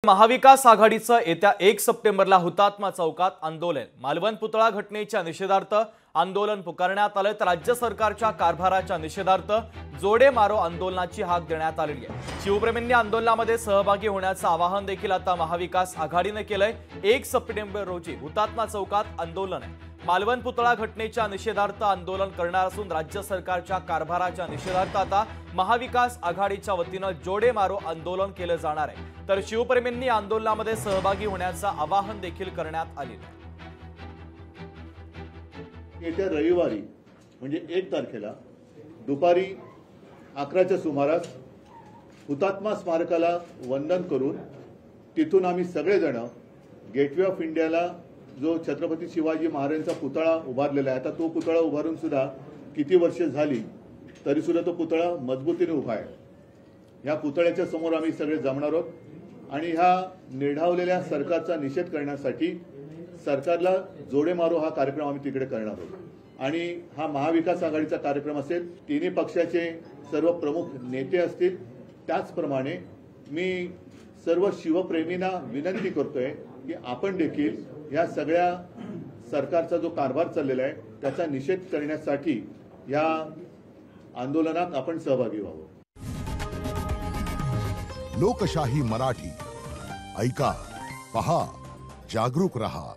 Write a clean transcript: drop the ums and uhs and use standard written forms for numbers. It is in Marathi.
महाविकास आघाडीचं येत्या 1 सप्टेंबरला हुतात्मा चौकात आंदोलन, मालवण पुतळा घटनेच्या निषेधार्थ आंदोलन पुकारण्यात आले। तर राज्य सरकारच्या कारभाराच्या निषेधार्थ जोडे मारो आंदोलनाची हाक देण्यात आली आहे। शिवप्रेमींनी आंदोलनामध्ये सहभागी होण्याचं आवाहन देखील आता महाविकास आघाडीने केलंय। 1 सप्टेंबर रोजी हुतात्मा चौकात आंदोलन आहे। मालवण पुतळा घटनेच्या निषेधार्थ आंदोलन करणार असून राज्य सरकारच्या कारभाराच्या निषेधार्थ आता महाविकास आघाडीच्या वतीने जोडे मारो आंदोलन केले जाणार आहे। तर शिवप्रेमींनी आंदोलनामध्ये सहभागी होण्याचं आवाहन देखील करण्यात आले आहे। येत्या रविवारी म्हणजे 1 तारखेला दुपारी 11च्या सुमारास हुतात्मा स्मारकाला वंदन करून तिथून आम्ही सगळेजण गेटवे ऑफ इंडियाला जो छत्रपती शिवाजी महाराजांचा पुतळा उभारलेला आहे, आता तो पुतळा उभारून सुद्धा किती वर्षे झाली तरी सुद्धा तो पुतळा मजबूतीने उभा आहे। या पुतळ्याच्या समोर आम्ही सगळे जमणार आहोत आणि ह्या निर्ढावलेल्या सरकारचा निषेध करण्यासाठी सरकारला जोडे मारो हा कार्यक्रम आम्ही तिकडे करणार आहोत। आणि हा महाविकास आघाडीचा कार्यक्रम असेल, तिन्ही पक्षाचे सर्व प्रमुख नेते असतील। त्याचप्रमाणे मी सर्व शिवप्रेमींना विनंती करतोय की आपण देखील या सगळ्या सरकारचा जो कारभार चाललेला आहे त्याचा निषेध करण्यासाठी या आंदोलनात आपण सहभागी व्हावं। लोकशाही मराठी ऐका, पहा, जागरूक रहा।